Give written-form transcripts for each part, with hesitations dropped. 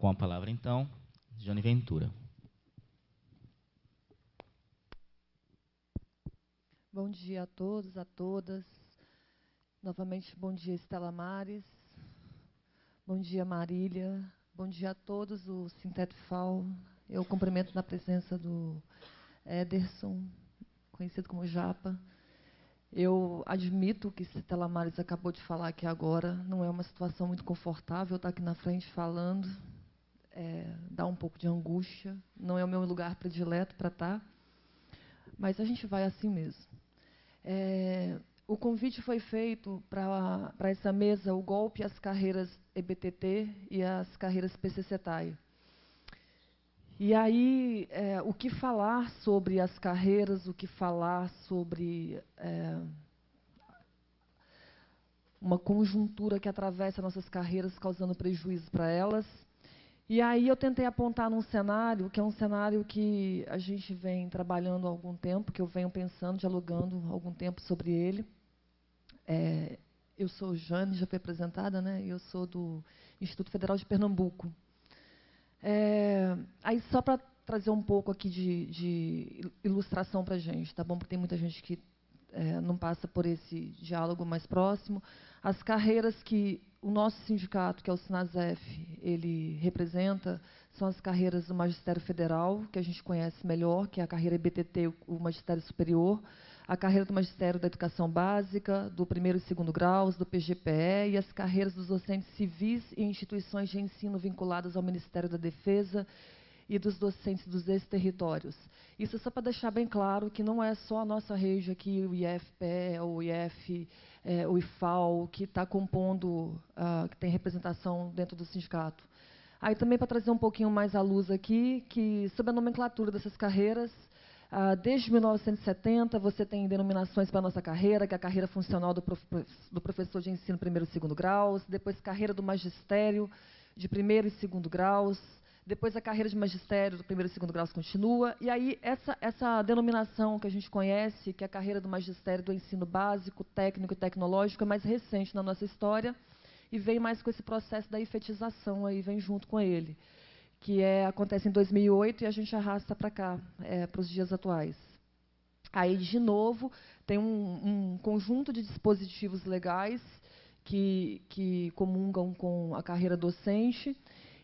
Com a palavra, então, Jane Ventura. Bom dia a todos, a todas. Novamente, bom dia, Estela Mares. Bom dia, Marília. Bom dia a todos, o Sintetfal. Eu cumprimento na presença do Ederson, conhecido como Japa. Eu admito que Estela Mares acabou de falar aqui agora. Não é uma situação muito confortável estar aqui na frente falando. Dá um pouco de angústia. Não é o meu lugar predileto para estar. Mas a gente vai assim mesmo. O convite foi feito para essa mesa, o golpe, as carreiras EBTT e as carreiras PCCETAI. E aí, o que falar sobre as carreiras, o que falar sobre uma conjuntura que atravessa nossas carreiras, causando prejuízo para elas. E aí eu tentei apontar num cenário, que é um cenário que a gente vem trabalhando há algum tempo, que eu venho pensando, dialogando há algum tempo sobre ele. Eu sou Jane, já foi apresentada, né? Eu sou do Instituto Federal de Pernambuco. Aí só para trazer um pouco aqui de ilustração para a gente, tá bom? Porque tem muita gente que não passa por esse diálogo mais próximo. As carreiras que o nosso sindicato, que é o Sinasef, ele representa, são as carreiras do Magistério Federal, que a gente conhece melhor, que é a carreira EBTT, o Magistério Superior, a carreira do Magistério da Educação Básica, do primeiro e segundo graus, do PGPE, e as carreiras dos docentes civis e instituições de ensino vinculadas ao Ministério da Defesa e dos docentes dos ex-territórios. Isso só para deixar bem claro que não é só a nossa rede aqui, o IFPE, o IF, o IFAL, que está compondo, que tem representação dentro do sindicato. Aí também para trazer um pouquinho mais à luz aqui, que sobre a nomenclatura dessas carreiras, desde 1970 você tem denominações para a nossa carreira, que é a carreira funcional do professor de ensino primeiro e segundo graus, depois carreira do magistério de primeiro e segundo graus, depois a carreira de magistério do primeiro e segundo graus continua, e aí essa denominação que a gente conhece, que é a carreira do magistério do ensino básico, técnico e tecnológico, é mais recente na nossa história, e vem mais com esse processo da efetização, aí vem junto com ele, que acontece em 2008 e a gente arrasta para cá, para os dias atuais. Aí, de novo, tem um conjunto de dispositivos legais que comungam com a carreira docente,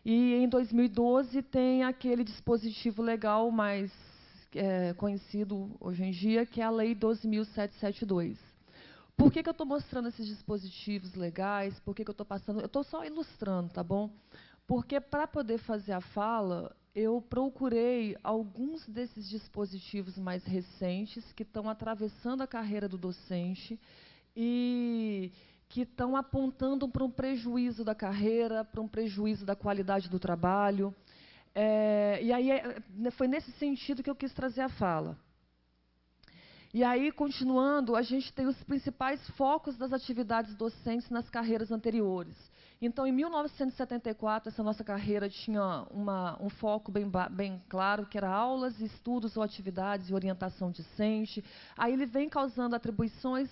e em 2012 tem aquele dispositivo legal mais conhecido hoje em dia, que é a Lei 12.772. Por que eu estou mostrando esses dispositivos legais? Por que eu estou passando? Eu estou só ilustrando, tá bom? Porque, para poder fazer a fala, eu procurei alguns desses dispositivos mais recentes que estão atravessando a carreira do docente e que estão apontando para um prejuízo da carreira, para um prejuízo da qualidade do trabalho. E aí foi nesse sentido que eu quis trazer a fala. E aí, continuando, a gente tem os principais focos das atividades docentes nas carreiras anteriores. Então, em 1974, essa nossa carreira tinha um foco bem claro, que era aulas, estudos ou atividades e orientação discente. Aí ele vem causando atribuições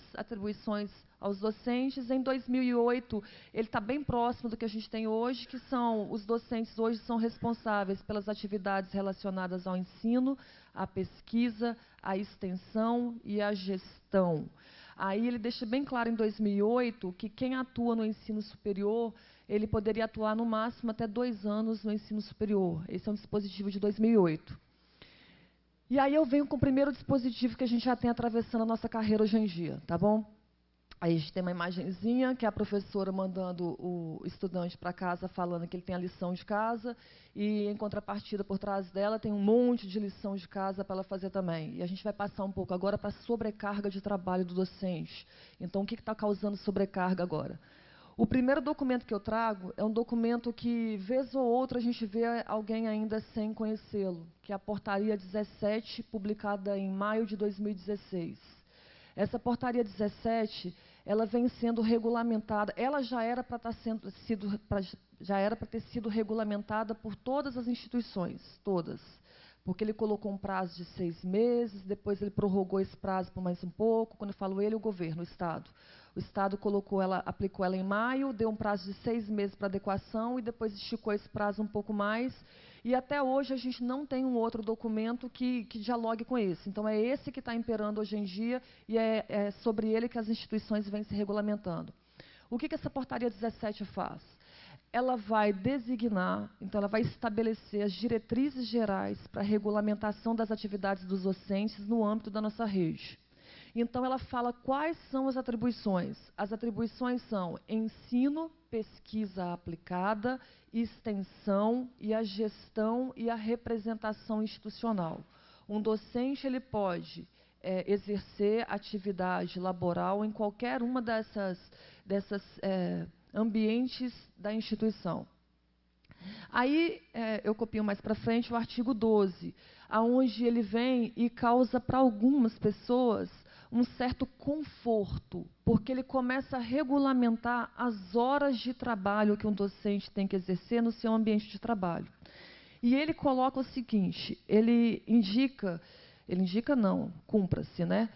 aos docentes. Em 2008, ele está bem próximo do que a gente tem hoje, que são os docentes hoje são responsáveis pelas atividades relacionadas ao ensino, à pesquisa, à extensão e à gestão. Aí ele deixa bem claro em 2008 que quem atua no ensino superior, ele poderia atuar no máximo até 2 anos no ensino superior. Esse é um dispositivo de 2008. E aí eu venho com o primeiro dispositivo que a gente já tem atravessando a nossa carreira hoje em dia, tá bom? Aí a gente tem uma imagenzinha, que é a professora mandando o estudante para casa, falando que ele tem a lição de casa, e, em contrapartida, por trás dela, tem um monte de lição de casa para ela fazer também. E a gente vai passar um pouco agora para a sobrecarga de trabalho do docente. Então, o que está causando sobrecarga agora? O primeiro documento que eu trago é um documento que, vez ou outra, a gente vê alguém ainda sem conhecê-lo, que é a Portaria 17, publicada em maio de 2016. Essa Portaria 17, ela vem sendo regulamentada, ela já era para ter sido regulamentada por todas as instituições, todas. Porque ele colocou um prazo de 6 meses, depois ele prorrogou esse prazo por mais um pouco. Quando eu falo ele, o governo, o Estado. O Estado aplicou ela em maio, deu um prazo de 6 meses para adequação e depois esticou esse prazo um pouco mais. E até hoje a gente não tem um outro documento que dialogue com esse. Então, é esse que está imperando hoje em dia e é sobre ele que as instituições vêm se regulamentando. O que essa portaria 17 faz? Ela vai designar, então ela vai estabelecer as diretrizes gerais para a regulamentação das atividades dos docentes no âmbito da nossa rede. Então, ela fala quais são as atribuições. As atribuições são ensino, pesquisa aplicada, extensão e a gestão e a representação institucional. Um docente ele pode exercer atividade laboral em qualquer uma dessas ambientes da instituição. Aí, eu copio mais para frente o artigo 12, onde ele vem e causa para algumas pessoas um certo conforto, porque ele começa a regulamentar as horas de trabalho que um docente tem que exercer no seu ambiente de trabalho. E ele coloca o seguinte, cumpra-se, né?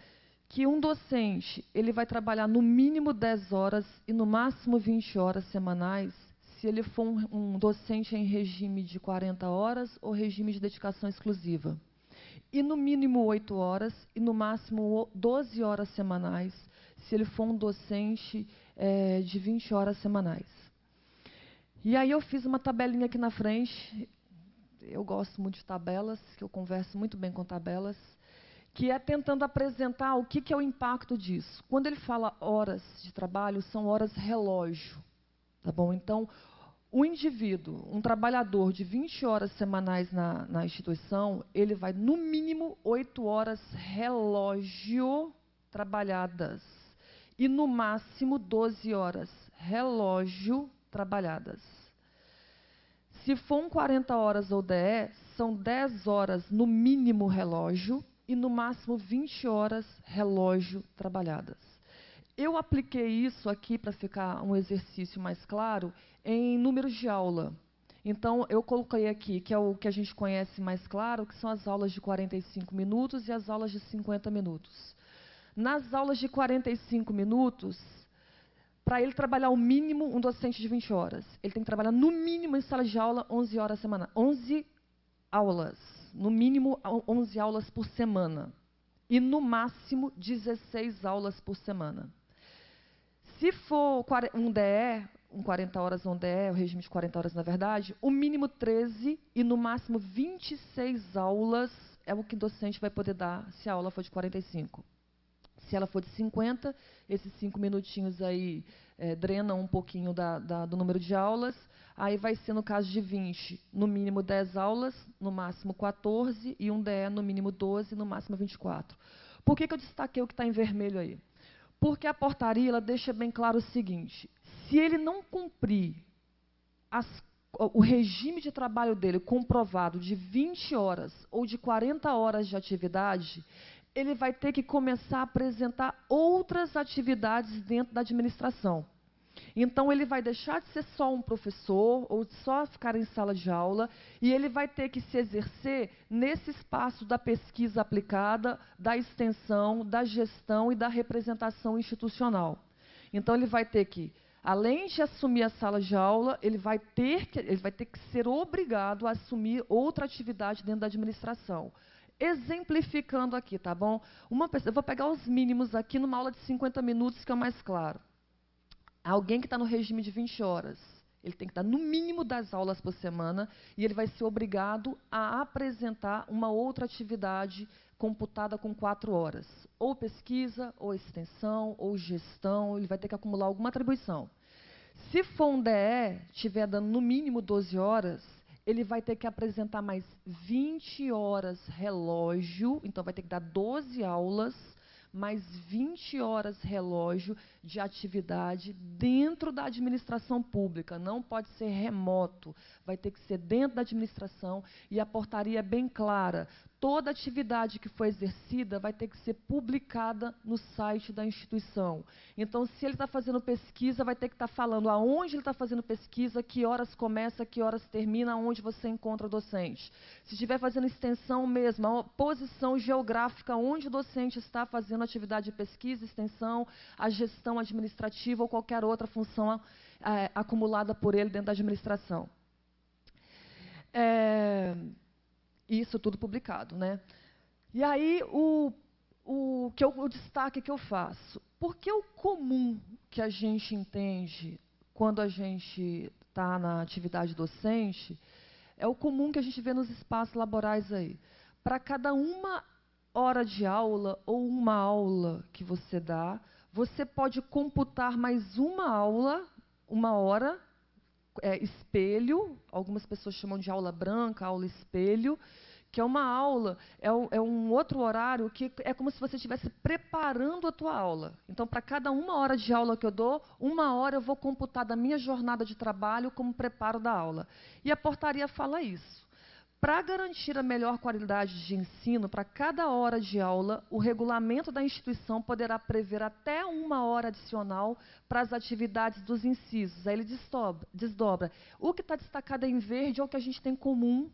Que um docente ele vai trabalhar no mínimo 10 horas e no máximo 20 horas semanais, se ele for um docente em regime de 40 horas ou regime de dedicação exclusiva. E no mínimo 8 horas e no máximo 12 horas semanais, se ele for um docente de 20 horas semanais. E aí eu fiz uma tabelinha aqui na frente, eu gosto muito de tabelas, que eu converso muito bem com tabelas, que é tentando apresentar o que é o impacto disso. Quando ele fala horas de trabalho, são horas relógio, tá bom? Então, o indivíduo, um trabalhador de 20 horas semanais na instituição, ele vai, no mínimo, 8 horas relógio trabalhadas. E, no máximo, 12 horas relógio trabalhadas. Se for 40 horas ODE, são 10 horas, no mínimo, relógio e, no máximo, 20 horas relógio trabalhadas. Eu apliquei isso aqui, para ficar um exercício mais claro, em números de aula. Então, eu coloquei aqui, que é o que a gente conhece mais claro, que são as aulas de 45 minutos e as aulas de 50 minutos. Nas aulas de 45 minutos, para ele trabalhar o mínimo, um docente de 20 horas, ele tem que trabalhar no mínimo em sala de aula 11 horas semanais. 11 aulas, no mínimo 11 aulas por semana. E no máximo 16 aulas por semana. Se for um DE, 40 horas um DE, o regime de 40 horas na verdade, o mínimo 13 e no máximo 26 aulas é o que o docente vai poder dar se a aula for de 45. Se ela for de 50, esses 5 minutinhos aí drenam um pouquinho do número de aulas. Aí vai ser, no caso de 20, no mínimo 10 aulas, no máximo 14, e um DE no mínimo 12, no máximo 24. Por que eu destaquei o que está em vermelho aí? Porque a portaria ela deixa bem claro o seguinte, se ele não cumprir o regime de trabalho dele comprovado de 20 horas ou de 40 horas de atividade, ele vai ter que começar a apresentar outras atividades dentro da administração. Então, ele vai deixar de ser só um professor ou só ficar em sala de aula e ele vai ter que se exercer nesse espaço da pesquisa aplicada, da extensão, da gestão e da representação institucional. Então, ele vai ter que, além de assumir a sala de aula, ele vai ter que ser obrigado a assumir outra atividade dentro da administração. Exemplificando aqui, tá bom? Eu vou pegar os mínimos aqui numa aula de 50 minutos, que é o mais claro. Alguém que está no regime de 20 horas, ele tem que dar no mínimo 10 aulas por semana e ele vai ser obrigado a apresentar uma outra atividade computada com 4 horas. Ou pesquisa, ou extensão, ou gestão, ele vai ter que acumular alguma atribuição. Se for um DE, estiver dando no mínimo 12 horas, ele vai ter que apresentar mais 20 horas relógio, então vai ter que dar 12 aulas, mais 20 horas relógio de atividade dentro da administração pública. Não pode ser remoto, vai ter que ser dentro da administração e a portaria é bem clara. Toda atividade que for exercida vai ter que ser publicada no site da instituição. Então, se ele está fazendo pesquisa, vai ter que estar falando aonde ele está fazendo pesquisa, que horas começa, que horas termina, onde você encontra o docente. Se estiver fazendo extensão mesmo, a posição geográfica onde o docente está fazendo exercendo atividade de pesquisa, extensão, a gestão administrativa ou qualquer outra função acumulada por ele dentro da administração. Isso tudo publicado, né? E aí, o destaque que eu faço, porque o comum que a gente entende quando a gente está na atividade docente é o comum que a gente vê nos espaços laborais aí. Para cada uma hora de aula ou uma aula que você dá, você pode computar mais uma aula, uma hora, espelho, algumas pessoas chamam de aula branca, aula espelho, que é uma aula, é um outro horário que é como se você estivesse preparando a tua aula. Então, para cada uma hora de aula que eu dou, uma hora eu vou computar da minha jornada de trabalho como preparo da aula. E a portaria fala isso. Para garantir a melhor qualidade de ensino, para cada hora de aula, o regulamento da instituição poderá prever até uma hora adicional para as atividades dos incisos. Aí ele desdobra. O que está destacado em verde é o que a gente tem comum,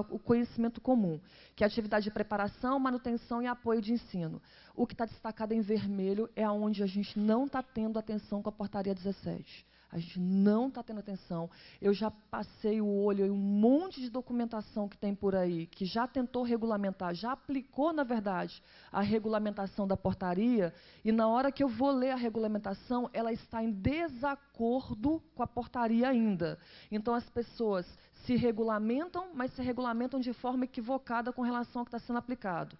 o conhecimento comum, que é a atividade de preparação, manutenção e apoio de ensino. O que está destacado em vermelho é onde a gente não está tendo atenção com a portaria 17. A gente não está tendo atenção. Eu já passei o olho em um monte de documentação que tem por aí, que já tentou regulamentar, já aplicou, na verdade, a regulamentação da portaria, e na hora que eu vou ler a regulamentação, ela está em desacordo com a portaria ainda. Então, as pessoas se regulamentam, mas se regulamentam de forma equivocada com relação ao que está sendo aplicado.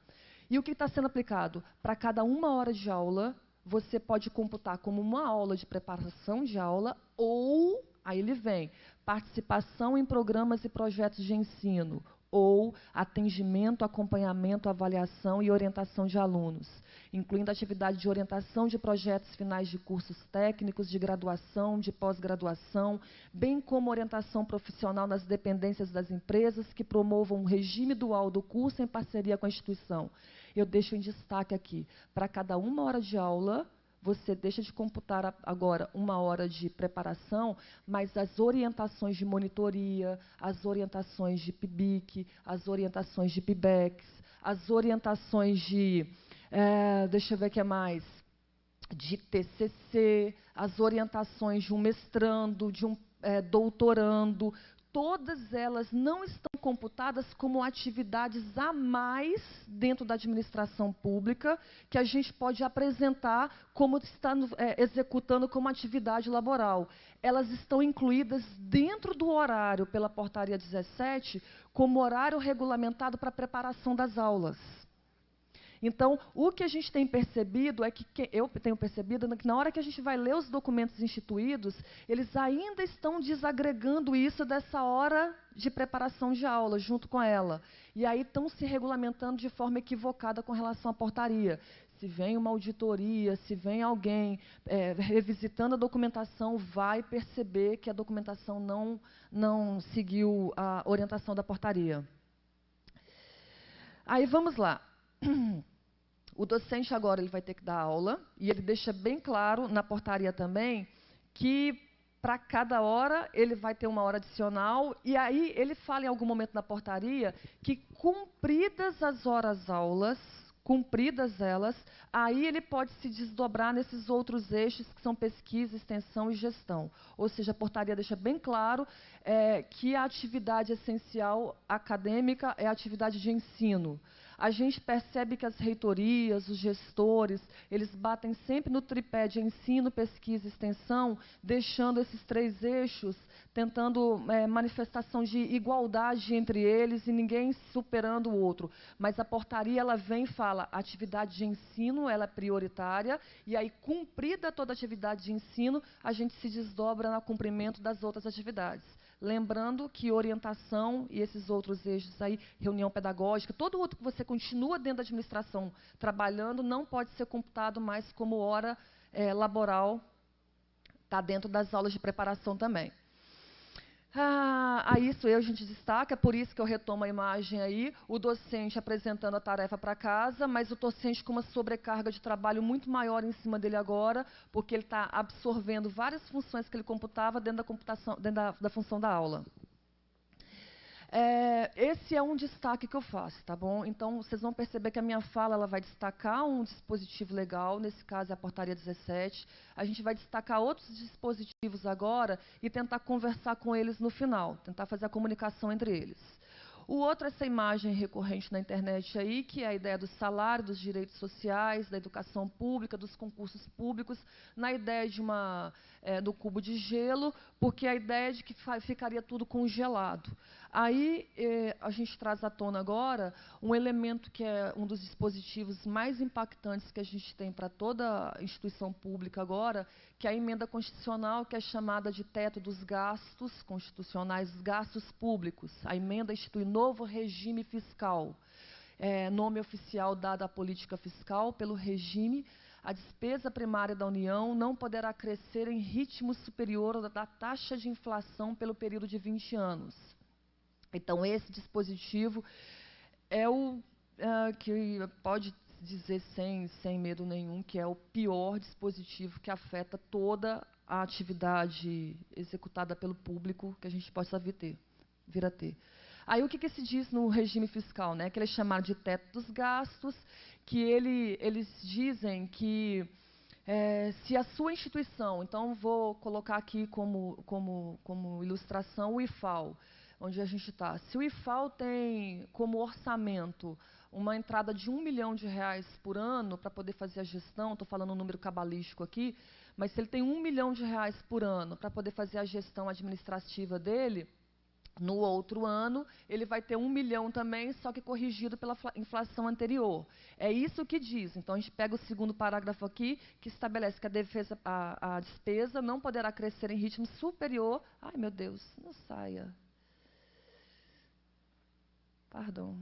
E o que está sendo aplicado? Para cada uma hora de aula, você pode computar como uma aula de preparação de aula ou, aí ele vem, participação em programas e projetos de ensino, ou atendimento, acompanhamento, avaliação e orientação de alunos, incluindo atividade de orientação de projetos finais de cursos técnicos, de graduação, de pós-graduação, bem como orientação profissional nas dependências das empresas que promovam um regime dual do curso em parceria com a instituição. Eu deixo em destaque aqui, para cada uma hora de aula, você deixa de computar agora uma hora de preparação, mas as orientações de monitoria, as orientações de PIBIC, as orientações de PIBEX, as orientações de, deixa eu ver o que é mais, de TCC, as orientações de um mestrando, de um doutorando, todas elas não estão computadas como atividades a mais dentro da administração pública que a gente pode apresentar como está executando como atividade laboral. Elas estão incluídas dentro do horário pela portaria 17 como horário regulamentado para a preparação das aulas. Então, o que a gente tem percebido é que eu tenho percebido que na hora que a gente vai ler os documentos instituídos, eles ainda estão desagregando isso dessa hora de preparação de aula, junto com ela. E aí estão se regulamentando de forma equivocada com relação à portaria. Se vem uma auditoria, se vem alguém revisitando a documentação, vai perceber que a documentação não seguiu a orientação da portaria. Aí vamos lá. O docente agora ele vai ter que dar aula, e ele deixa bem claro na portaria também que para cada hora ele vai ter uma hora adicional, e aí ele fala em algum momento na portaria que cumpridas as horas-aulas, cumpridas elas, aí ele pode se desdobrar nesses outros eixos que são pesquisa, extensão e gestão. Ou seja, a portaria deixa bem claro que a atividade essencial acadêmica é a atividade de ensino. A gente percebe que as reitorias, os gestores, eles batem sempre no tripé de ensino, pesquisa e extensão, deixando esses três eixos, tentando manifestação de igualdade entre eles e ninguém superando o outro. Mas a portaria ela vem e fala, a atividade de ensino ela é prioritária, e aí, cumprida toda a atividade de ensino, a gente se desdobra no cumprimento das outras atividades. Lembrando que orientação e esses outros eixos aí, reunião pedagógica, todo outro que você continua dentro da administração trabalhando, não pode ser computado mais como hora laboral, está dentro das aulas de preparação também. Isso a gente destaca, por isso que eu retomo a imagem aí, o docente apresentando a tarefa para casa, mas o docente com uma sobrecarga de trabalho muito maior em cima dele agora, porque ele está absorvendo várias funções que ele computava dentro da computação, dentro da função da aula. esse é um destaque que eu faço, tá bom? Então, vocês vão perceber que a minha fala ela vai destacar um dispositivo legal, nesse caso é a portaria 17. A gente vai destacar outros dispositivos agora e tentar conversar com eles no final, tentar fazer a comunicação entre eles. O outro é essa imagem recorrente na internet aí, que é a ideia do salário, dos direitos sociais, da educação pública, dos concursos públicos, na ideia de do cubo de gelo, porque a ideia é de que ficaria tudo congelado. Aí a gente traz à tona agora um elemento que é um dos dispositivos mais impactantes que a gente tem para toda instituição pública agora, que é a emenda constitucional, que é chamada de teto dos gastos constitucionais, dos gastos públicos. A emenda institui novo regime fiscal. Nome oficial dado à política fiscal pelo regime. A despesa primária da União não poderá crescer em ritmo superior da taxa de inflação pelo período de 20 anos. Então, esse dispositivo é o que pode dizer sem medo nenhum que é o pior dispositivo que afeta toda a atividade executada pelo público que a gente possa vir a ter. Aí, o que se diz no regime fiscal? Né? Que ele é chamado de teto dos gastos, que eles dizem que se a sua instituição, então vou colocar aqui como ilustração o IFAL, onde a gente está. Se o IFAL tem como orçamento uma entrada de R$1 milhão por ano para poder fazer a gestão, estou falando um número cabalístico aqui, mas se ele tem R$1 milhão por ano para poder fazer a gestão administrativa dele, no outro ano, ele vai ter 1 milhão também, só que corrigido pela inflação anterior. É isso que diz. Então, a gente pega o segundo parágrafo aqui, que estabelece que a despesa não poderá crescer em ritmo superior... Ai, meu Deus, não saia. Perdão.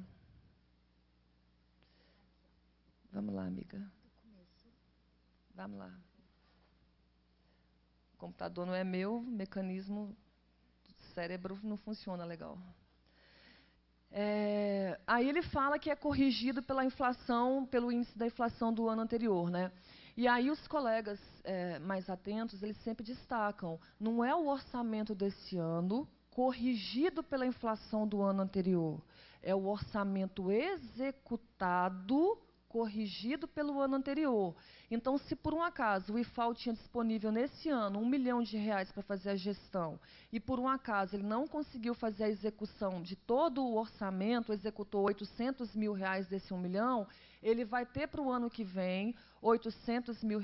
Vamos lá, amiga. Vamos lá. O computador não é meu, o mecanismo do cérebro não funciona legal. Aí ele fala que é corrigido pela inflação, pelo índice da inflação do ano anterior, né? E aí os colegas mais atentos, eles sempre destacam, não é o orçamento desse ano corrigido pela inflação do ano anterior, é o orçamento executado corrigido pelo ano anterior. Então, se por um acaso o IFAL tinha disponível nesse ano R$1 milhão para fazer a gestão, e por um acaso ele não conseguiu fazer a execução de todo o orçamento, executou R$800 mil desse 1 milhão, ele vai ter para o ano que vem R$800 mil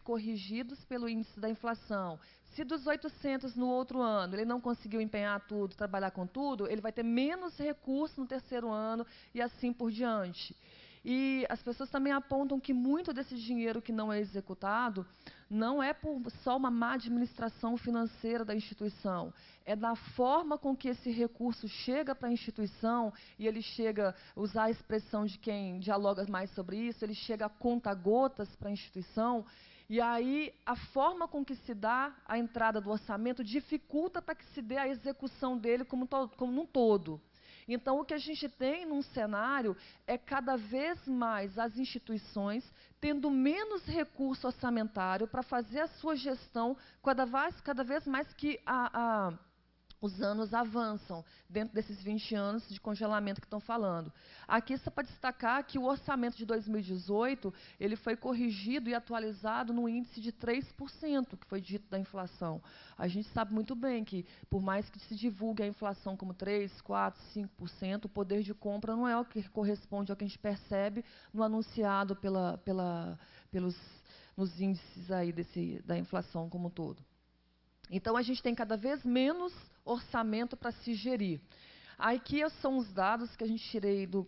corrigidos pelo índice da inflação. Se dos 800 no outro ano ele não conseguiu empenhar tudo, trabalhar com tudo, ele vai ter menos recurso no terceiro ano e assim por diante. E as pessoas também apontam que muito desse dinheiro que não é executado não é por só uma má administração financeira da instituição, é da forma com que esse recurso chega para a instituição, e ele chega, usar a expressão de quem dialoga mais sobre isso, ele chega a conta-gotas para a instituição, e aí a forma com que se dá a entrada do orçamento dificulta para que se dê a execução dele como um todo. Então, o que a gente tem num cenário é cada vez mais as instituições tendo menos recurso orçamentário para fazer a sua gestão, cada vez mais que os anos avançam dentro desses 20 anos de congelamento que estão falando. Aqui só para destacar que o orçamento de 2018 ele foi corrigido e atualizado no índice de 3%, que foi dito da inflação. A gente sabe muito bem que, por mais que se divulgue a inflação como 3%, 4%, 5%, o poder de compra não é o que corresponde ao que a gente percebe no anunciado nos índices aí da inflação como um todo. Então, a gente tem cada vez menos orçamento para se gerir. Aqui são os dados que a gente tirei do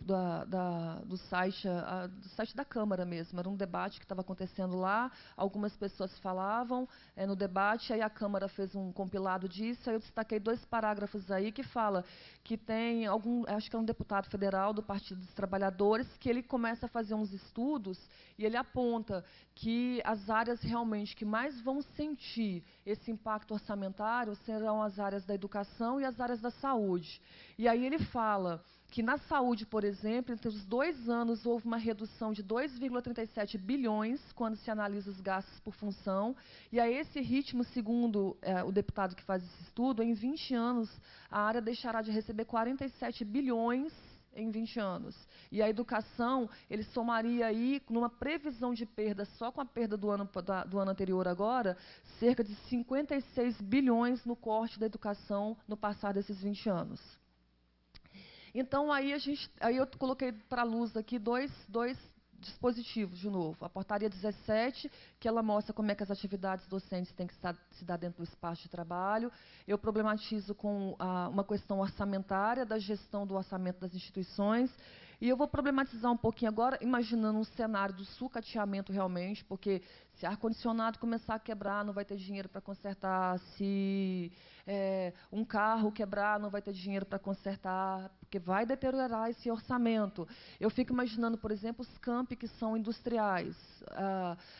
site da Câmara mesmo. Era um debate que estava acontecendo lá, algumas pessoas falavam no debate, aí a Câmara fez um compilado disso, aí eu destaquei 2 parágrafos aí que fala que tem acho que é um deputado federal do Partido dos Trabalhadores, que ele começa a fazer uns estudos e ele aponta que as áreas realmente que mais vão sentir esse impacto orçamentário serão as áreas da educação e as áreas da saúde. E aí ele fala que na saúde, por exemplo, entre os 2 anos houve uma redução de 2,37 bilhões quando se analisa os gastos por função, e a esse ritmo, segundo o deputado que faz esse estudo, em 20 anos a área deixará de receber 47 bilhões em 20 anos. E a educação, ele somaria aí, numa previsão de perda, só com a perda do ano anterior agora, cerca de 56 bilhões no corte da educação no passar desses 20 anos. Então, aí eu coloquei para a luz aqui dois dispositivos, de novo. A portaria 17, que ela mostra como é que as atividades docentes têm que se dar dentro do espaço de trabalho. Eu problematizo com uma questão orçamentária, da gestão do orçamento das instituições. E eu vou problematizar um pouquinho agora, imaginando um cenário do sucateamento realmente, porque se ar-condicionado começar a quebrar, não vai ter dinheiro para consertar. Se um carro quebrar, não vai ter dinheiro para consertar, porque vai deteriorar esse orçamento. Eu fico imaginando, por exemplo, os campi que são industriais.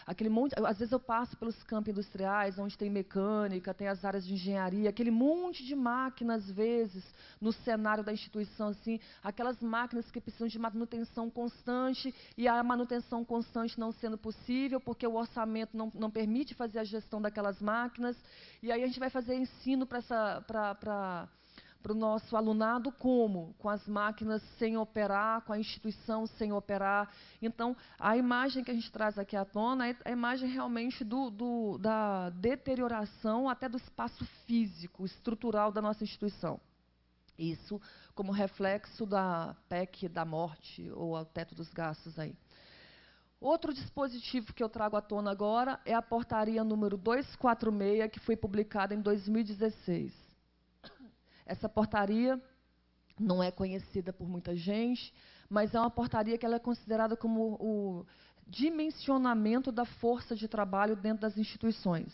Aquele monte, às vezes eu passo pelos campi industriais, onde tem mecânica, tem as áreas de engenharia, aquele monte de máquinas, às vezes, no cenário da instituição, assim, aquelas máquinas que precisam de manutenção constante, e a manutenção constante não sendo possível, porque o orçamento não permite fazer a gestão daquelas máquinas. E aí a gente vai fazer ensino para o nosso alunado como? Com as máquinas sem operar, com a instituição sem operar. Então, a imagem que a gente traz aqui à tona é a imagem realmente da deterioração até do espaço físico, estrutural da nossa instituição. Isso como reflexo da PEC da morte, ou ao teto dos gastos aí. Outro dispositivo que eu trago à tona agora é a portaria número 246, que foi publicada em 2016. Essa portaria não é conhecida por muita gente, mas é uma portaria que ela é considerada como o dimensionamento da força de trabalho dentro das instituições.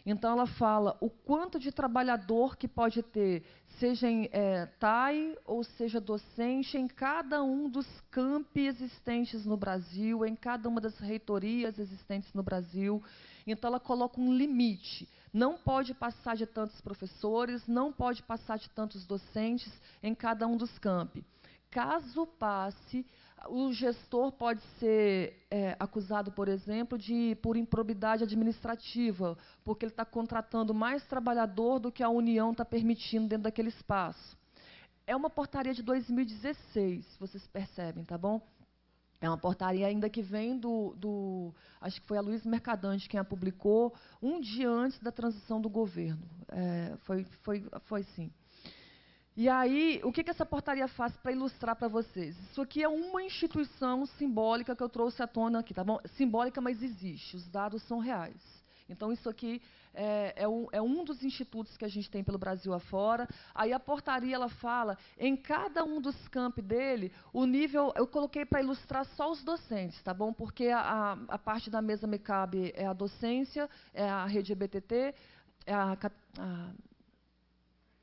Então, ela fala o quanto de trabalhador que pode ter, seja em TAI ou seja docente, em cada um dos campi existentes no Brasil, em cada uma das reitorias existentes no Brasil. Então, ela coloca um limite. Não pode passar de tantos professores, não pode passar de tantos docentes em cada um dos campi. Caso passe, o gestor pode ser acusado, por exemplo, por improbidade administrativa, porque ele está contratando mais trabalhador do que a União está permitindo dentro daquele espaço. É uma portaria de 2016, vocês percebem, tá bom? É uma portaria ainda que vem acho que foi a Luiz Mercadante quem a publicou, um dia antes da transição do governo. Foi sim. E aí, o que essa portaria faz para ilustrar para vocês? Isso aqui é uma instituição simbólica que eu trouxe à tona aqui, tá bom? Simbólica, mas existe, os dados são reais. Então, isso aqui é um dos institutos que a gente tem pelo Brasil afora. Aí a portaria, ela fala, em cada um dos campi dele, o nível, eu coloquei para ilustrar só os docentes, tá bom? Porque a parte da mesa me cabe é a docência, é a rede EBTT, é a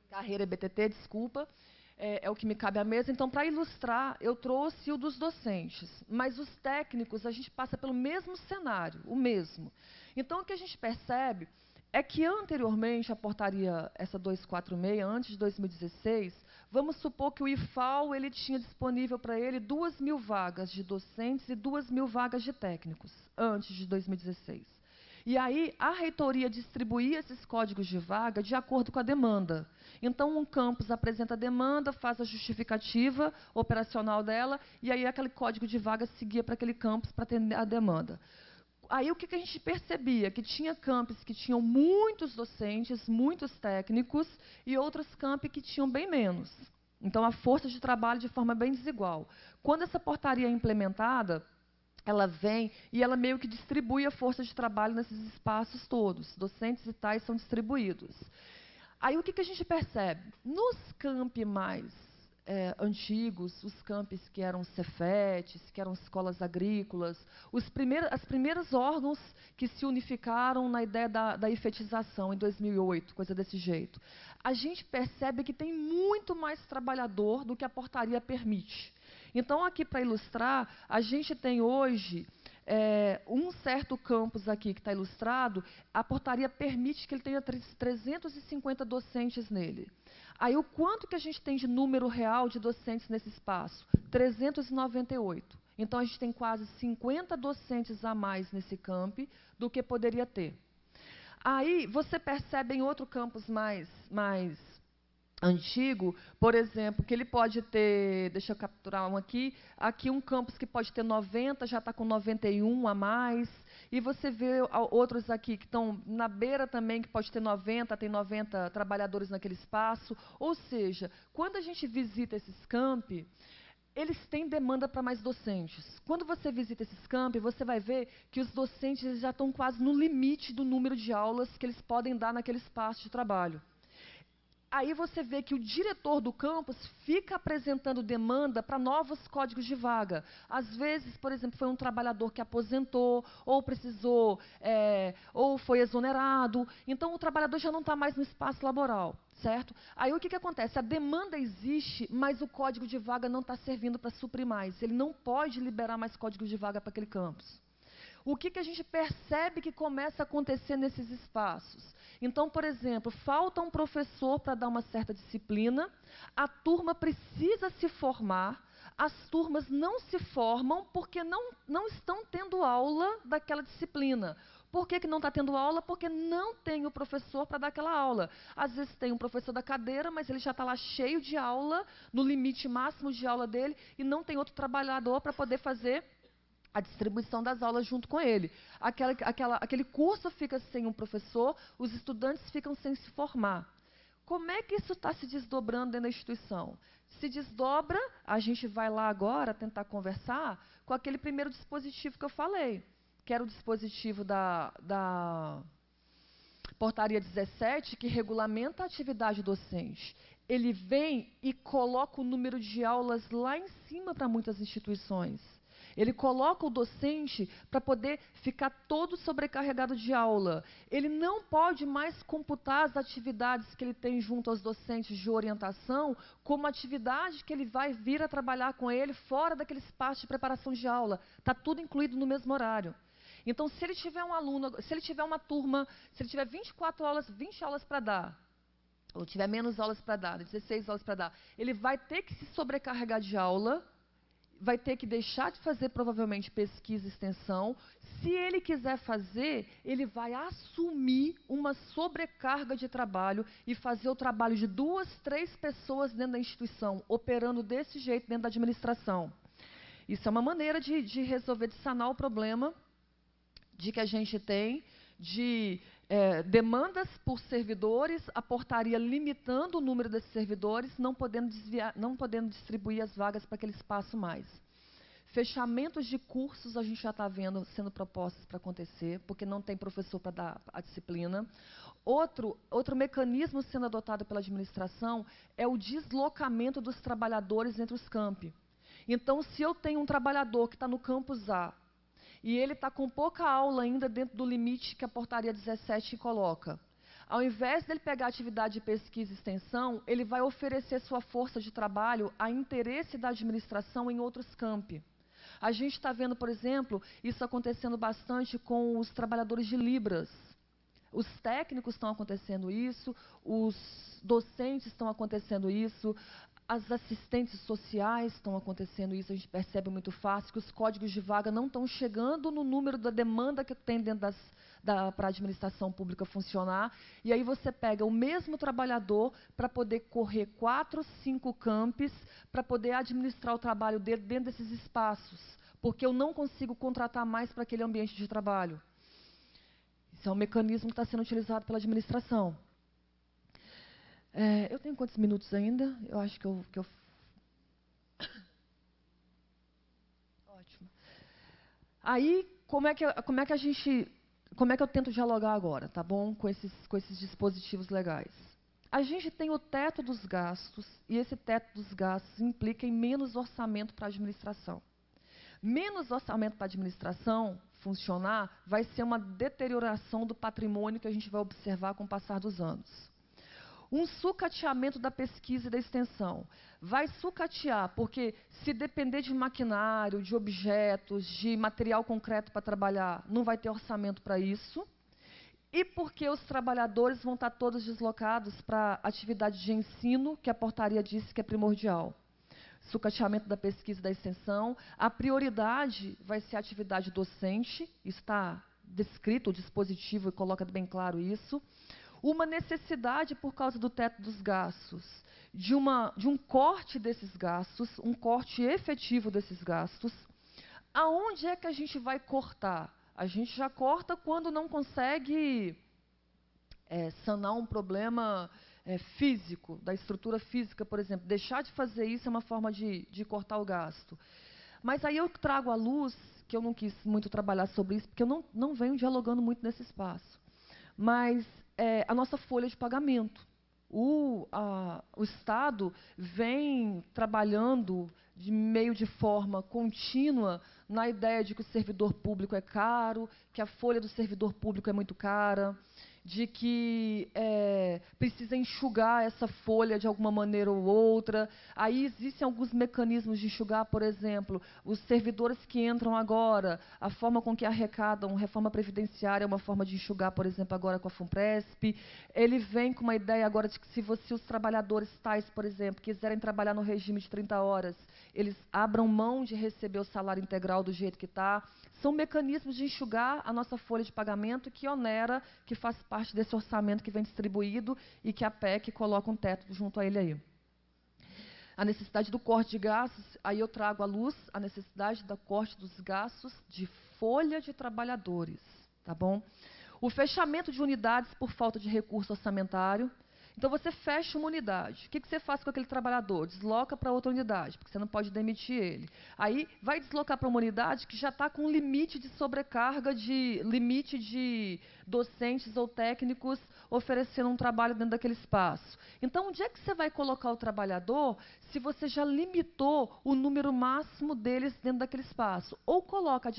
carreira EBTT, desculpa, é o que me cabe à mesa. Então, para ilustrar, eu trouxe o dos docentes, mas os técnicos, a gente passa pelo mesmo cenário, o mesmo. Então, o que a gente percebe é que, anteriormente, a portaria, essa 246, antes de 2016, vamos supor que o IFAL ele tinha disponível para ele 2.000 vagas de docentes e 2.000 vagas de técnicos, antes de 2016. E aí, a reitoria distribuía esses códigos de vaga de acordo com a demanda. Então, um campus apresenta a demanda, faz a justificativa operacional dela, e aí aquele código de vaga seguia para aquele campus para atender a demanda. Aí, o que a gente percebia? Que tinha campus que tinham muitos docentes, muitos técnicos, e outros campi que tinham bem menos. Então, a força de trabalho de forma bem desigual. Quando essa portaria é implementada, ela vem e ela meio que distribui a força de trabalho nesses espaços todos. Docentes e tais são distribuídos. Aí o que a gente percebe? Nos campi mais antigos, os campis que eram cefetes, que eram escolas agrícolas, as primeiros órgãos que se unificaram na ideia da efetização em 2008, coisa desse jeito. A gente percebe que tem muito mais trabalhador do que a portaria permite. Então, aqui para ilustrar, a gente tem hoje um certo campus aqui que está ilustrado, a portaria permite que ele tenha 350 docentes nele. Aí, o quanto que a gente tem de número real de docentes nesse espaço? 398. Então, a gente tem quase 50 docentes a mais nesse campi do que poderia ter. Aí, você percebe em outro campus mais antigo, por exemplo, que ele pode ter, deixa eu capturar um aqui um campus que pode ter 90, já está com 91 a mais, e você vê outros aqui que estão na beira também, que pode ter 90, tem 90 trabalhadores naquele espaço, ou seja, quando a gente visita esses campi, eles têm demanda para mais docentes. Quando você visita esses campi, você vai ver que os docentes já estão quase no limite do número de aulas que eles podem dar naquele espaço de trabalho. Aí você vê que o diretor do campus fica apresentando demanda para novos códigos de vaga. Às vezes, por exemplo, foi um trabalhador que aposentou, ou precisou, ou foi exonerado. Então, o trabalhador já não está mais no espaço laboral, certo? Aí o que acontece? A demanda existe, mas o código de vaga não está servindo para suprir mais. Ele não pode liberar mais códigos de vaga para aquele campus. O que a gente percebe que começa a acontecer nesses espaços? Então, por exemplo, falta um professor para dar uma certa disciplina, a turma precisa se formar, as turmas não se formam porque não estão tendo aula daquela disciplina. Por que não está tendo aula? Porque não tem o professor para dar aquela aula. Às vezes tem um professor da cadeira, mas ele já está lá cheio de aula, no limite máximo de aula dele, e não tem outro trabalhador para poder fazer a distribuição das aulas junto com ele. Aquele curso fica sem um professor, os estudantes ficam sem se formar. Como é que isso está se desdobrando dentro da instituição? Se desdobra, a gente vai lá agora tentar conversar com aquele primeiro dispositivo que eu falei, que era o dispositivo da Portaria 17, que regulamenta a atividade docente. Ele vem e coloca o número de aulas lá em cima para muitas instituições. Ele coloca o docente para poder ficar todo sobrecarregado de aula. Ele não pode mais computar as atividades que ele tem junto aos docentes de orientação como atividade que ele vai vir a trabalhar com ele fora daquele espaço de preparação de aula. Está tudo incluído no mesmo horário. Então, se ele tiver um aluno, se ele tiver uma turma, se ele tiver 24 aulas, 20 aulas para dar, ou tiver menos aulas para dar, 16 aulas para dar, ele vai ter que se sobrecarregar de aula, vai ter que deixar de fazer, provavelmente, pesquisa e extensão. Se ele quiser fazer, ele vai assumir uma sobrecarga de trabalho e fazer o trabalho de 2, 3 pessoas dentro da instituição, operando desse jeito dentro da administração. Isso é uma maneira de resolver, de sanar o problema de que a gente tem de demandas por servidores, a portaria limitando o número desses servidores, não podendo distribuir as vagas para aquele espaço mais. Fechamentos de cursos a gente já está vendo sendo propostos para acontecer, porque não tem professor para dar a disciplina. Outro mecanismo sendo adotado pela administração é o deslocamento dos trabalhadores entre os campi. Então, se eu tenho um trabalhador que está no campus A, e ele está com pouca aula ainda dentro do limite que a portaria 17 coloca, ao invés dele pegar a atividade de pesquisa e extensão, ele vai oferecer sua força de trabalho a interesse da administração em outros campi. A gente está vendo, por exemplo, isso acontecendo bastante com os trabalhadores de Libras. Os técnicos estão acontecendo isso, os docentes estão acontecendo isso, as assistentes sociais estão acontecendo isso, a gente percebe muito fácil que os códigos de vaga não estão chegando no número da demanda que tem dentro para a administração pública funcionar, e aí você pega o mesmo trabalhador para poder correr 4, 5 campos, para poder administrar o trabalho dele dentro desses espaços, porque eu não consigo contratar mais para aquele ambiente de trabalho. Isso é um mecanismo que está sendo utilizado pela administração. Eu tenho quantos minutos ainda? Eu acho que eu... Ótimo. Aí, como é que eu tento dialogar agora, tá bom? Com esses dispositivos legais. A gente tem o teto dos gastos, e esse teto dos gastos implica em menos orçamento para a administração. Menos orçamento para a administração funcionar vai ser uma deterioração do patrimônio que a gente vai observar com o passar dos anos. Um sucateamento da pesquisa e da extensão. Vai sucatear, porque se depender de maquinário, de objetos, de material concreto para trabalhar, não vai ter orçamento para isso. E porque os trabalhadores vão estar todos deslocados para a atividade de ensino, que a portaria disse que é primordial. Sucateamento da pesquisa e da extensão. A prioridade vai ser a atividade docente, está descrito, o dispositivo coloca bem claro isso. Uma necessidade, por causa do teto dos gastos, de um corte desses gastos, um corte efetivo desses gastos. Aonde é que a gente vai cortar? A gente já corta quando não consegue sanar um problema físico, da estrutura física, por exemplo. Deixar de fazer isso é uma forma de cortar o gasto. Mas aí eu trago à luz, que eu não quis muito trabalhar sobre isso, porque eu não venho dialogando muito nesse espaço. Mas a nossa folha de pagamento. O Estado vem trabalhando meio de forma contínua na ideia de que o servidor público é caro, que a folha do servidor público é muito cara, de que precisa enxugar essa folha de alguma maneira ou outra. Aí existem alguns mecanismos de enxugar, por exemplo, os servidores que entram agora, a forma com que arrecadam reforma previdenciária é uma forma de enxugar, por exemplo, agora com a FUNPRESP. Ele vem com uma ideia agora de que se os trabalhadores tais, por exemplo, quiserem trabalhar no regime de 30 horas, eles abram mão de receber o salário integral do jeito que está. São mecanismos de enxugar a nossa folha de pagamento que onera, que faz parte desse orçamento que vem distribuído e que a PEC coloca um teto junto a ele aí. A necessidade do corte de gastos, aí eu trago à luz a necessidade do corte dos gastos de folha de trabalhadores, tá bom? O fechamento de unidades por falta de recurso orçamentário. Então, você fecha uma unidade. O que você faz com aquele trabalhador? Desloca para outra unidade, porque você não pode demitir ele. Aí, vai deslocar para uma unidade que já está com limite de sobrecarga, limite de docentes ou técnicos oferecendo um trabalho dentro daquele espaço. Então, onde é que você vai colocar o trabalhador se você já limitou o número máximo deles dentro daquele espaço? Ou coloca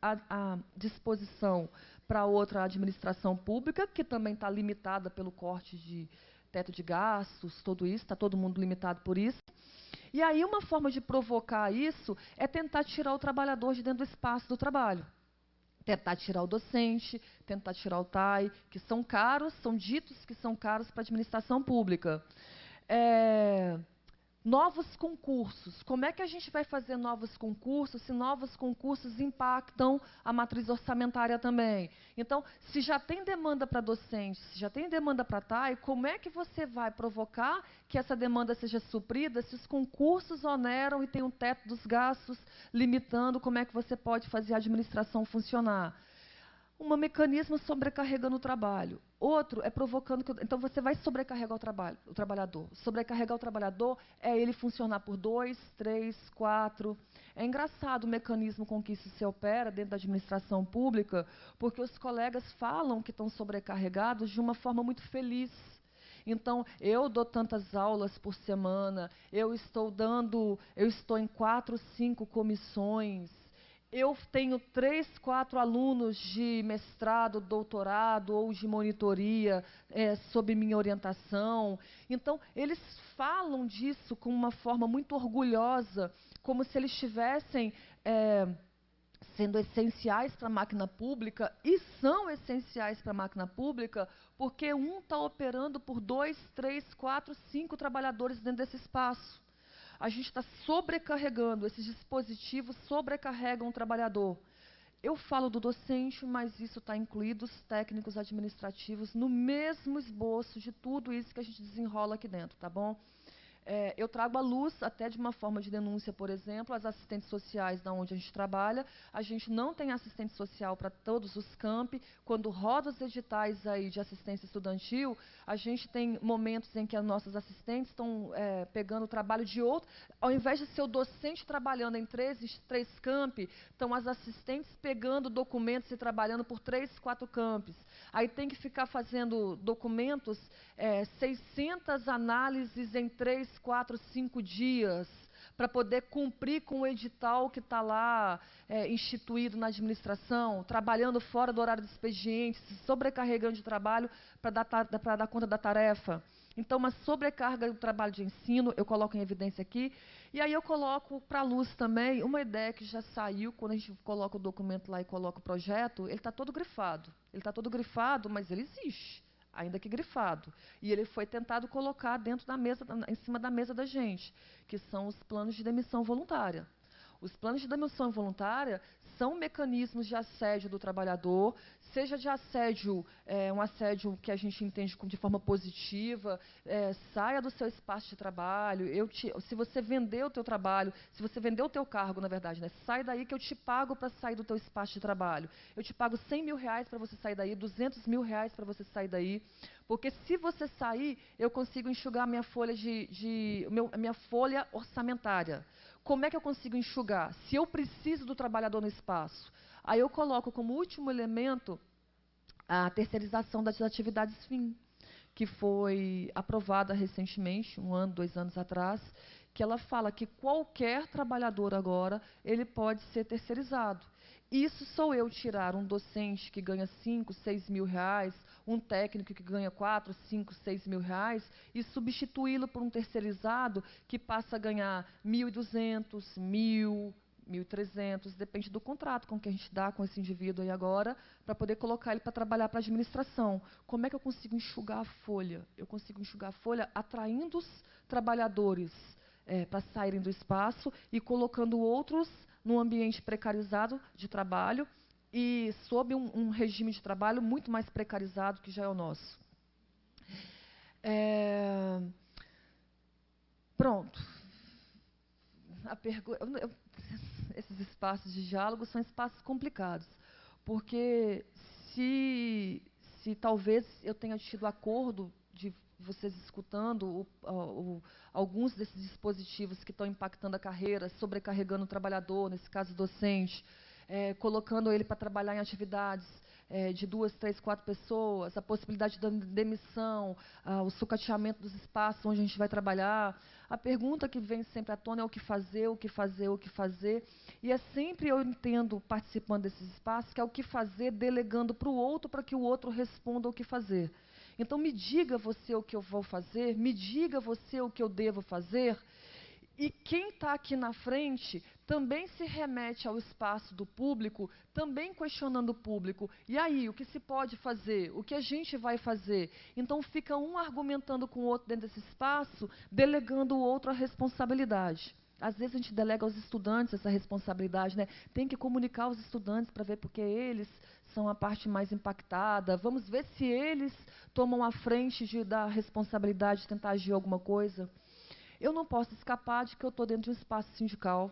à disposição para outra administração pública, que também está limitada pelo corte de teto de gastos, tudo isso, está todo mundo limitado por isso. E aí uma forma de provocar isso é tentar tirar o trabalhador de dentro do espaço do trabalho. Tentar tirar o docente, tentar tirar o TAI, que são caros, são ditos que são caros para a administração pública. Novos concursos. Como é que a gente vai fazer novos concursos se novos concursos impactam a matriz orçamentária também? Então, se já tem demanda para docente, se já tem demanda para TAI, como é que você vai provocar que essa demanda seja suprida se os concursos oneram e tem um teto dos gastos limitando como é que você pode fazer a administração funcionar? Um mecanismo sobrecarregando o trabalho. Outro é provocando que... Então, você vai sobrecarregar o trabalhador. Sobrecarregar o trabalhador é ele funcionar por 2, 3, 4. É engraçado o mecanismo com que isso se opera dentro da administração pública, porque os colegas falam que estão sobrecarregados de uma forma muito feliz. Então, eu dou tantas aulas por semana, eu estou em 4, 5 comissões, eu tenho 3, 4 alunos de mestrado, doutorado ou de monitoria sob minha orientação. Então, eles falam disso com uma forma muito orgulhosa, como se eles estivessem sendo essenciais para a máquina pública, e são essenciais para a máquina pública, porque um está operando por 2, 3, 4, 5 trabalhadores dentro desse espaço. A gente está sobrecarregando, esses dispositivos sobrecarregam o trabalhador. Eu falo do docente, mas isso está incluído os técnicos administrativos no mesmo esboço de tudo isso que a gente desenrola aqui dentro, tá bom? Eu trago à luz, até de uma forma de denúncia, por exemplo, as assistentes sociais da onde a gente trabalha. A gente não tem assistente social para todos os campi. Quando roda os editais aí de assistência estudantil, a gente tem momentos em que as nossas assistentes estão pegando o trabalho de outro. Ao invés de ser o docente trabalhando em três campi, estão as assistentes pegando documentos e trabalhando por 3, 4 campos. Aí tem que ficar fazendo documentos, 600 análises em 3, 4, 5 dias, para poder cumprir com o edital que está lá instituído na administração, trabalhando fora do horário do expediente, se sobrecarregando de trabalho para dar conta da tarefa. Então, uma sobrecarga do trabalho de ensino, eu coloco em evidência aqui. E aí eu coloco para a luz também uma ideia que já saiu, quando a gente coloca o documento lá e coloca o projeto, ele está todo grifado. Ele está todo grifado, mas ele existe, ainda que grifado. E ele foi tentado colocar dentro da mesa, em cima da mesa da gente, que são os planos de demissão voluntária. Os planos de demissão voluntária são mecanismos de assédio do trabalhador, seja de assédio, um assédio que a gente entende de forma positiva, saia do seu espaço de trabalho, se você vender o teu trabalho, se você vender o teu cargo, na verdade, né, sai daí que eu te pago para sair do teu espaço de trabalho. Eu te pago 100 mil reais para você sair daí, 200 mil reais para você sair daí, porque se você sair, eu consigo enxugar a minha folha, a minha folha orçamentária. Como é que eu consigo enxugar? Se eu preciso do trabalhador no espaço, aí eu coloco como último elemento a terceirização das atividades fim, que foi aprovada recentemente, 1 ano, 2 anos atrás, que ela fala que qualquer trabalhador agora, ele pode ser terceirizado. Isso sou eu tirar um docente que ganha 5, 6 mil reais, um técnico que ganha 4, 5, 6 mil reais, e substituí-lo por um terceirizado que passa a ganhar 1.200, 1.000, 1.300, depende do contrato com que a gente dá com esse indivíduo aí agora, para poder colocar ele para trabalhar para a administração. Como é que eu consigo enxugar a folha? Eu consigo enxugar a folha atraindo os trabalhadores para saírem do espaço e colocando outros num ambiente precarizado de trabalho e sob um regime de trabalho muito mais precarizado que já é o nosso. Pronto. Esses espaços de diálogo são espaços complicados, porque se talvez eu tenha tido acordo de vocês escutando alguns desses dispositivos que estão impactando a carreira, sobrecarregando o trabalhador, nesse caso docente, colocando ele para trabalhar em atividades de 2, 3, 4 pessoas, a possibilidade da demissão, o sucateamento dos espaços onde a gente vai trabalhar. A pergunta que vem sempre à tona é o que fazer, o que fazer, o que fazer. E é sempre, eu entendo, participando desses espaços, que é o que fazer delegando para o outro, para que o outro responda o que fazer. Então, me diga você o que eu vou fazer, me diga você o que eu devo fazer. E quem está aqui na frente também se remete ao espaço do público, também questionando o público. E aí, o que se pode fazer? O que a gente vai fazer? Então, fica um argumentando com o outro dentro desse espaço, delegando o outro a responsabilidade. Às vezes a gente delega aos estudantes essa responsabilidade, né? Tem que comunicar aos estudantes para ver porque eles são a parte mais impactada. Vamos ver se eles tomam a frente da responsabilidade de tentar agir alguma coisa. Eu não posso escapar de que eu estou dentro de um espaço sindical,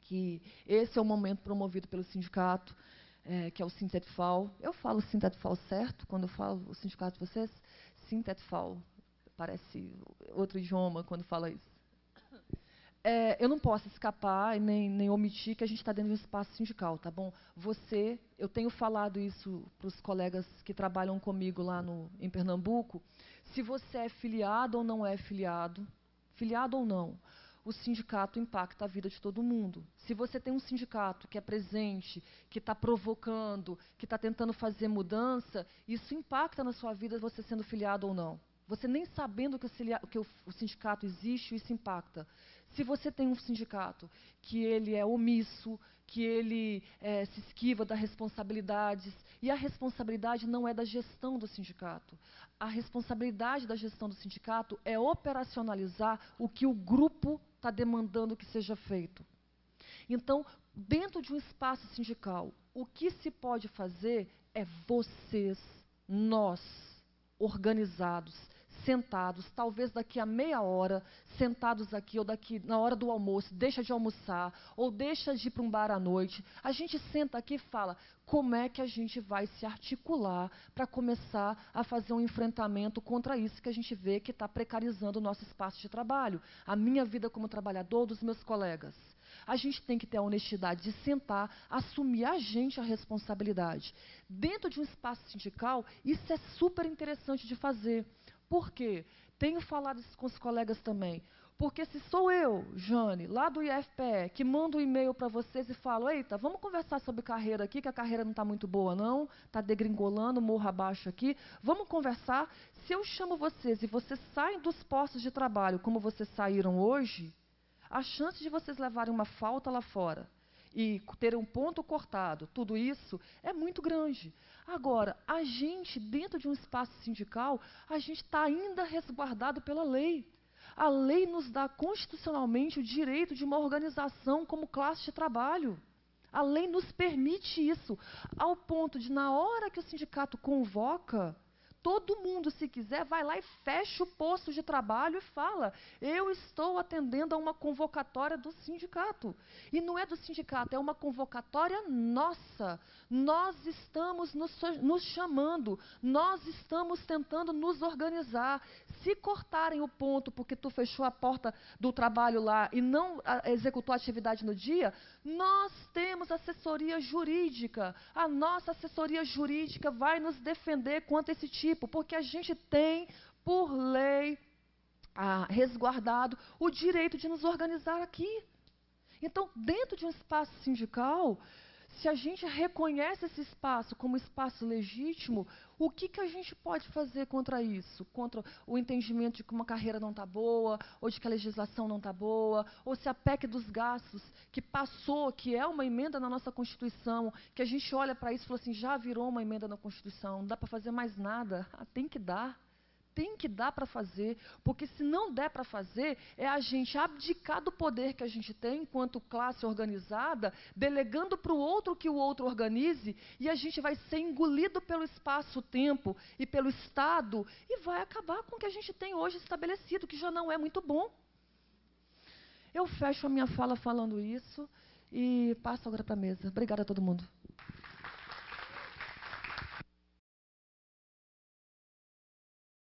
que esse é o momento promovido pelo sindicato, que é o Sintetfal. Eu falo Sintetfal certo quando eu falo o sindicato de vocês? Sintetfal. Parece outro idioma quando fala isso. Eu não posso escapar e nem omitir que a gente está dentro de um espaço sindical, tá bom? Eu tenho falado isso para os colegas que trabalham comigo lá em Pernambuco, se você é filiado ou não é filiado ou não, o sindicato impacta a vida de todo mundo. Se você tem um sindicato que é presente, que está provocando, que está tentando fazer mudança, isso impacta na sua vida você sendo filiado ou não. Você nem sabendo que o sindicato existe, isso impacta. Se você tem um sindicato que ele é omisso, que ele se esquiva das responsabilidades, e a responsabilidade não é da gestão do sindicato. A responsabilidade da gestão do sindicato é operacionalizar o que o grupo está demandando que seja feito. Então, dentro de um espaço sindical, o que se pode fazer é vocês, nós, organizados, sentados, talvez daqui a meia hora, sentados aqui, ou daqui na hora do almoço, deixa de almoçar, ou deixa de ir para um bar à noite, a gente senta aqui e fala, como é que a gente vai se articular para começar a fazer um enfrentamento contra isso que a gente vê que está precarizando o nosso espaço de trabalho, a minha vida como trabalhador, dos meus colegas. A gente tem que ter a honestidade de sentar, assumir a gente a responsabilidade. Dentro de um espaço sindical, isso é super interessante de fazer. Por quê? Tenho falado isso com os colegas também. Porque se sou eu, Jane, lá do IFPE, que mando um e-mail para vocês e falo, eita, vamos conversar sobre carreira aqui, que a carreira não está muito boa não, está degringolando, morro abaixo aqui, vamos conversar. Se eu chamo vocês e vocês saem dos postos de trabalho como vocês saíram hoje, a chance de vocês levarem uma falta lá fora e terem um ponto cortado, tudo isso é muito grande. Agora, a gente, dentro de um espaço sindical, a gente está ainda resguardado pela lei. A lei nos dá constitucionalmente o direito de uma organização como classe de trabalho. A lei nos permite isso, ao ponto de, na hora que o sindicato convoca, todo mundo, se quiser, vai lá e fecha o posto de trabalho e fala, eu estou atendendo a uma convocatória do sindicato. E não é do sindicato, é uma convocatória nossa. Nós estamos nos chamando, nós estamos tentando nos organizar. Se cortarem o ponto porque tu fechou a porta do trabalho lá e não executou a atividade no dia, nós temos assessoria jurídica. A nossa assessoria jurídica vai nos defender contra esse tipo, porque a gente tem, por lei, resguardado o direito de nos organizar aqui. Então, dentro de um espaço sindical, se a gente reconhece esse espaço como espaço legítimo, o que a gente pode fazer contra isso? Contra o entendimento de que uma carreira não está boa, ou de que a legislação não está boa, ou se a PEC dos gastos, que passou, que é uma emenda na nossa Constituição, que a gente olha para isso e fala assim, já virou uma emenda na Constituição, não dá para fazer mais nada. Tem que dar. Tem que dar para fazer, porque se não der para fazer, é a gente abdicar do poder que a gente tem enquanto classe organizada, delegando para o outro que o outro organize, e a gente vai ser engolido pelo espaço-tempo e pelo Estado, e vai acabar com o que a gente tem hoje estabelecido, que já não é muito bom. Eu fecho a minha fala falando isso, e passo agora para a mesa. Obrigada a todo mundo.